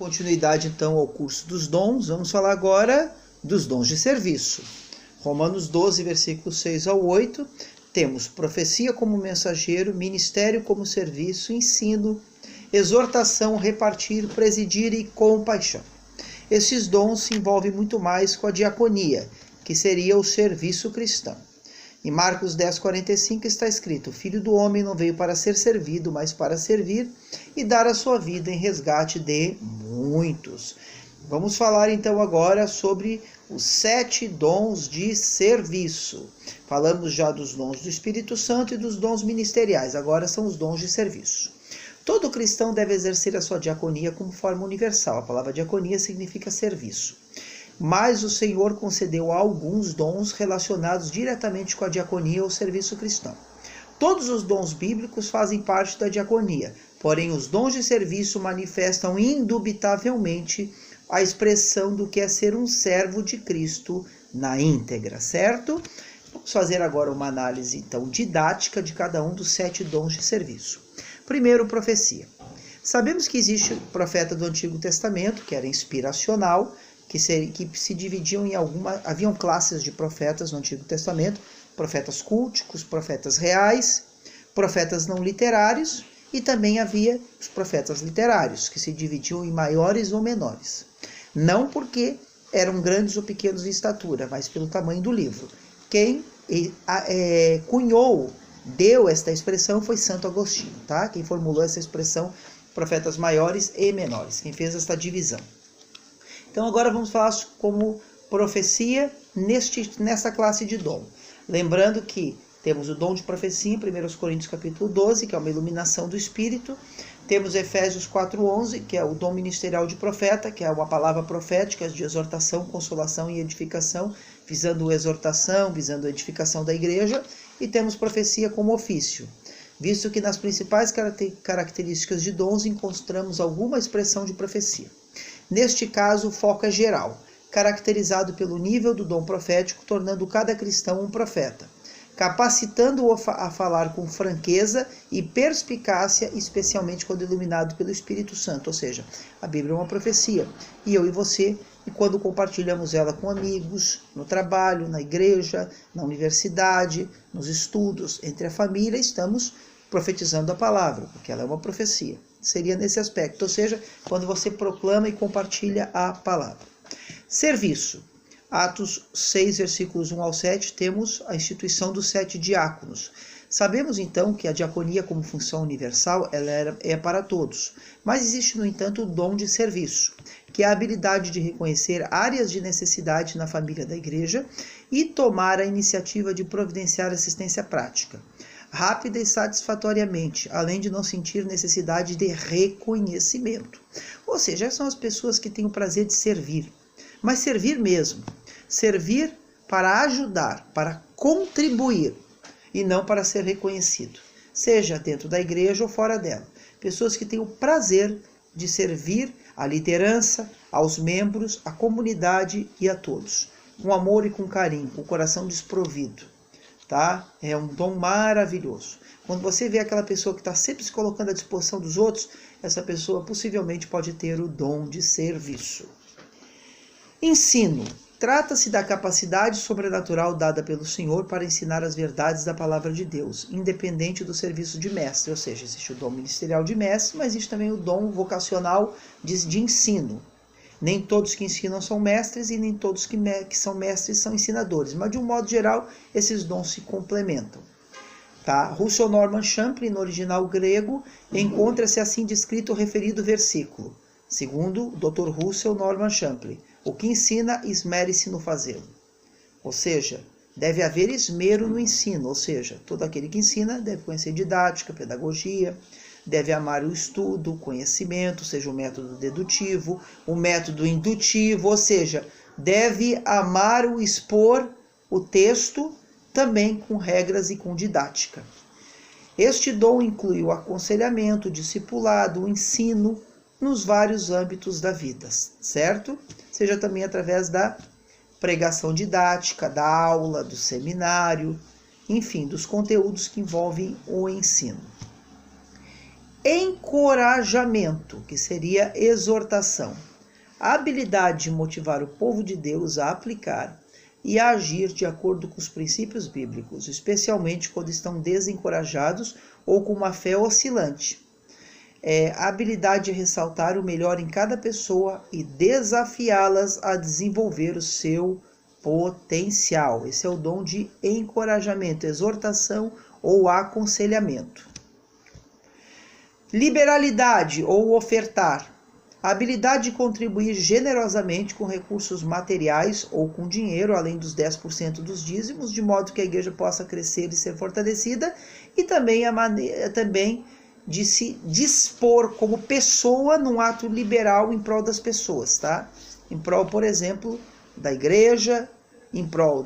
Continuidade então ao curso dos dons, vamos falar agora dos dons de serviço. Romanos 12, versículos 6 ao 8, temos profecia como mensageiro, ministério como serviço, ensino, exortação, repartir, presidir e compaixão. Esses dons se envolvem muito mais com a diaconia, que seria o serviço cristão. Em Marcos 10, 45 está escrito: o Filho do Homem não veio para ser servido, mas para servir e dar a sua vida em resgate de muitos. Vamos falar então agora sobre os 7 dons de serviço. Falamos já dos dons do Espírito Santo e dos dons ministeriais, agora são os dons de serviço. Todo cristão deve exercer a sua diaconia como forma universal. A palavra diaconia significa serviço. Mas o Senhor concedeu alguns dons relacionados diretamente com a diaconia ou serviço cristão. Todos os dons bíblicos fazem parte da diaconia, porém os dons de serviço manifestam indubitavelmente a expressão do que é ser um servo de Cristo na íntegra, certo? Vamos fazer agora uma análise então didática de cada um dos 7 dons de serviço. Primeiro, profecia. Sabemos que existe profeta do Antigo Testamento, que era inspiracional, que se dividiam em haviam classes de profetas no Antigo Testamento, profetas culticos, profetas reais, profetas não literários, e também havia os profetas literários, que se dividiam em maiores ou menores. Não porque eram grandes ou pequenos em estatura, mas pelo tamanho do livro. Quem deu esta expressão foi Santo Agostinho, tá? Quem formulou essa expressão, profetas maiores e menores, quem fez esta divisão. Então agora vamos falar como profecia nessa classe de dom. Lembrando que temos o dom de profecia em 1 Coríntios capítulo 12, que é uma iluminação do Espírito. Temos Efésios 4:11, que é o dom ministerial de profeta, que é uma palavra profética de exortação, consolação e edificação, visando a exortação, visando a edificação da igreja. E temos profecia como ofício, visto que nas principais características de dons encontramos alguma expressão de profecia. Neste caso, o foco é geral, caracterizado pelo nível do dom profético, tornando cada cristão um profeta, capacitando-o a falar com franqueza e perspicácia, especialmente quando iluminado pelo Espírito Santo. Ou seja, a Bíblia é uma profecia, e eu e você, e quando compartilhamos ela com amigos, no trabalho, na igreja, na universidade, nos estudos, entre a família, estamos profetizando a palavra, porque ela é uma profecia. Seria nesse aspecto, ou seja, quando você proclama e compartilha a palavra. Serviço. Atos 6, versículos 1 ao 7, temos a instituição dos 7 diáconos. Sabemos então que a diaconia como função universal ela é para todos, mas existe, no entanto, o dom de serviço, que é a habilidade de reconhecer áreas de necessidade na família da igreja e tomar a iniciativa de providenciar assistência prática, rápida e satisfatoriamente, além de não sentir necessidade de reconhecimento. Ou seja, são as pessoas que têm o prazer de servir, mas servir mesmo, servir para ajudar, para contribuir, e não para ser reconhecido, seja dentro da igreja ou fora dela. Pessoas que têm o prazer de servir à liderança, aos membros, à comunidade e a todos, com amor e com carinho, com o coração desprovido. Tá? É um dom maravilhoso. Quando você vê aquela pessoa que está sempre se colocando à disposição dos outros, essa pessoa possivelmente pode ter o dom de serviço. Ensino. Trata-se da capacidade sobrenatural dada pelo Senhor para ensinar as verdades da palavra de Deus, independente do serviço de mestre. Ou seja, existe o dom ministerial de mestre, mas existe também o dom vocacional de ensino. Nem todos que ensinam são mestres e nem todos que são mestres são ensinadores. Mas, de um modo geral, esses dons se complementam. Tá? Russell Norman Champlin, no original grego, encontra-se assim descrito o referido versículo. Segundo o Dr. Russell Norman Champlin, o que ensina, esmere-se no fazê-lo. Ou seja, deve haver esmero no ensino. Ou seja, todo aquele que ensina deve conhecer didática, pedagogia, deve amar o estudo, o conhecimento, seja o método dedutivo, o método indutivo, ou seja, deve amar o expor o texto também com regras e com didática. Este dom inclui o aconselhamento, o discipulado, o ensino nos vários âmbitos da vida, certo? Seja também através da pregação didática, da aula, do seminário, enfim, dos conteúdos que envolvem o ensino. Encorajamento, que seria exortação. A habilidade de motivar o povo de Deus a aplicar e a agir de acordo com os princípios bíblicos, especialmente quando estão desencorajados ou com uma fé oscilante. A habilidade de ressaltar o melhor em cada pessoa e desafiá-las a desenvolver o seu potencial. Esse é o dom de encorajamento, exortação ou aconselhamento. Liberalidade ou ofertar. A habilidade de contribuir generosamente com recursos materiais ou com dinheiro, além dos 10% dos dízimos, de modo que a igreja possa crescer e ser fortalecida, e também a maneira de se dispor como pessoa num ato liberal em prol das pessoas, tá? Em prol, por exemplo, da igreja, em prol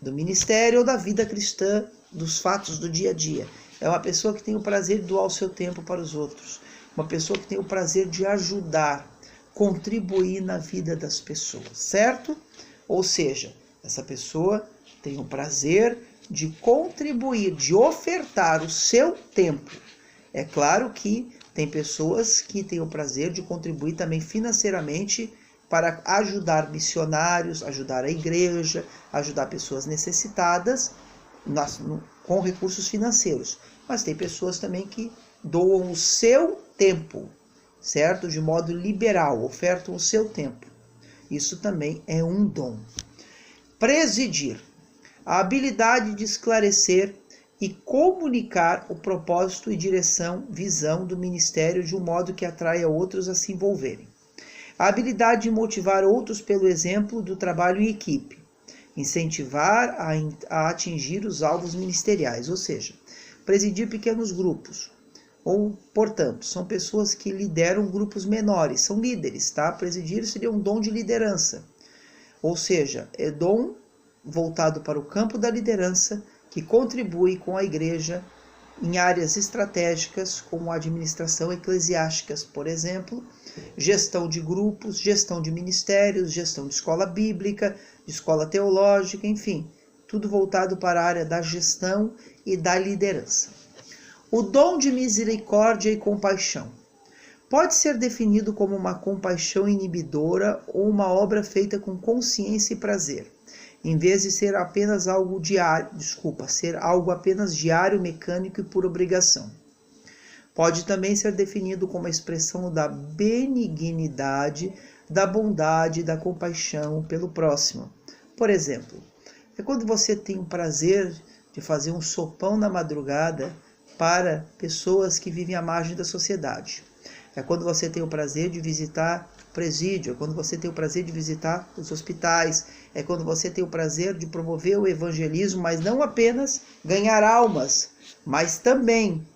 do ministério ou da vida cristã, dos fatos do dia a dia. É uma pessoa que tem o prazer de doar o seu tempo para os outros. Uma pessoa que tem o prazer de ajudar, contribuir na vida das pessoas, certo? Ou seja, essa pessoa tem o prazer de contribuir, de ofertar o seu tempo. É claro que tem pessoas que têm o prazer de contribuir também financeiramente para ajudar missionários, ajudar a igreja, ajudar pessoas necessitadas com recursos financeiros. Mas tem pessoas também que doam o seu tempo, certo? De modo liberal, ofertam o seu tempo. Isso também é um dom. Presidir. A habilidade de esclarecer e comunicar o propósito e visão do ministério de um modo que atraia outros a se envolverem. A habilidade de motivar outros pelo exemplo do trabalho em equipe. Incentivar a atingir os alvos ministeriais, ou seja, presidir pequenos grupos. Ou, portanto, são pessoas que lideram grupos menores, são líderes, tá? Presidir seria um dom de liderança. Ou seja, é dom voltado para o campo da liderança que contribui com a igreja em áreas estratégicas como administração eclesiásticas, por exemplo, gestão de grupos, gestão de ministérios, gestão de escola bíblica, de escola teológica, enfim, tudo voltado para a área da gestão e da liderança. O dom de misericórdia e compaixão pode ser definido como uma compaixão inibidora ou uma obra feita com consciência e prazer, em vez de ser apenas algo apenas diário, mecânico e por obrigação. Pode também ser definido como a expressão da benignidade, da bondade e da compaixão pelo próximo. Por exemplo, é quando você tem o prazer de fazer um sopão na madrugada para pessoas que vivem à margem da sociedade. É quando você tem o prazer de visitar o presídio, é quando você tem o prazer de visitar os hospitais, é quando você tem o prazer de promover o evangelismo, mas não apenas ganhar almas, mas também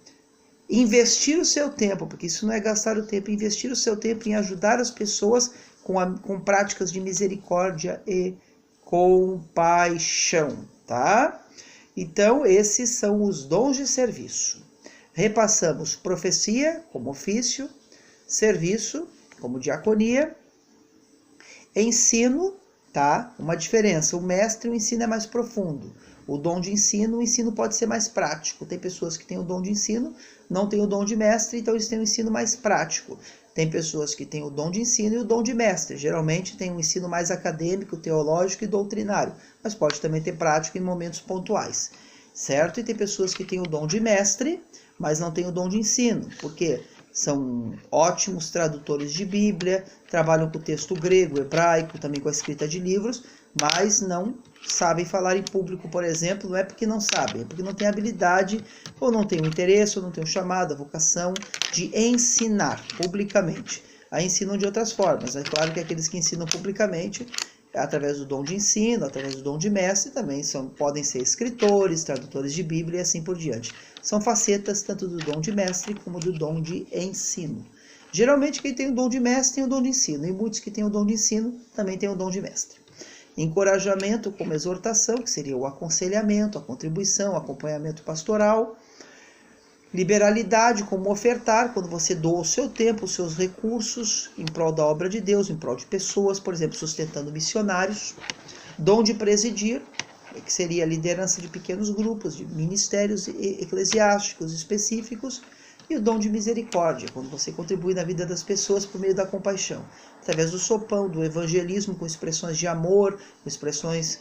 investir o seu tempo, porque isso não é gastar o tempo, investir o seu tempo em ajudar as pessoas com práticas de misericórdia e compaixão, tá? Então, esses são os dons de serviço. Repassamos profecia como ofício, serviço como diaconia, ensino, tá? Uma diferença, o mestre, o ensino é mais profundo. O dom de ensino, o ensino pode ser mais prático. Tem pessoas que têm o dom de ensino, não têm o dom de mestre, então eles têm um ensino mais prático. Tem pessoas que têm o dom de ensino e o dom de mestre. Geralmente tem um ensino mais acadêmico, teológico e doutrinário, mas pode também ter prático em momentos pontuais, certo? E tem pessoas que têm o dom de mestre, mas não têm o dom de ensino, porque são ótimos tradutores de Bíblia, trabalham com o texto grego, hebraico, também com a escrita de livros, mas não sabem falar em público, por exemplo. Não é porque não sabem, é porque não têm habilidade, ou não têm o interesse, ou não têm o chamado, a vocação de ensinar publicamente. Aí ensinam de outras formas. É claro que aqueles que ensinam publicamente, através do dom de ensino, através do dom de mestre, também podem ser escritores, tradutores de Bíblia e assim por diante. São facetas tanto do dom de mestre como do dom de ensino. Geralmente quem tem o dom de mestre tem o dom de ensino, e muitos que têm o dom de ensino também têm o dom de mestre. Encorajamento como exortação, que seria o aconselhamento, a contribuição, o acompanhamento pastoral. Liberalidade como ofertar, quando você doa o seu tempo, os seus recursos em prol da obra de Deus, em prol de pessoas, por exemplo, sustentando missionários. Dom de presidir, que seria a liderança de pequenos grupos, de ministérios eclesiásticos específicos. E o dom de misericórdia, quando você contribui na vida das pessoas por meio da compaixão, através do sopão, do evangelismo, com expressões de amor, com expressões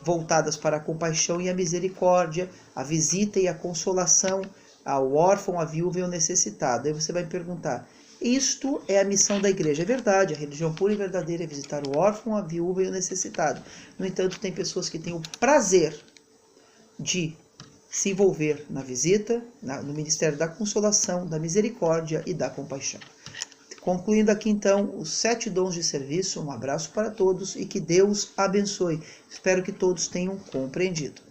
voltadas para a compaixão e a misericórdia, a visita e a consolação ao órfão, à viúva e ao necessitado. Aí você vai me perguntar, isto é a missão da igreja. É verdade, a religião pura e verdadeira é visitar o órfão, a viúva e o necessitado. No entanto, tem pessoas que têm o prazer de se envolver na visita, no ministério da consolação, da misericórdia e da compaixão. Concluindo aqui então os 7 dons de serviço, um abraço para todos e que Deus abençoe. Espero que todos tenham compreendido.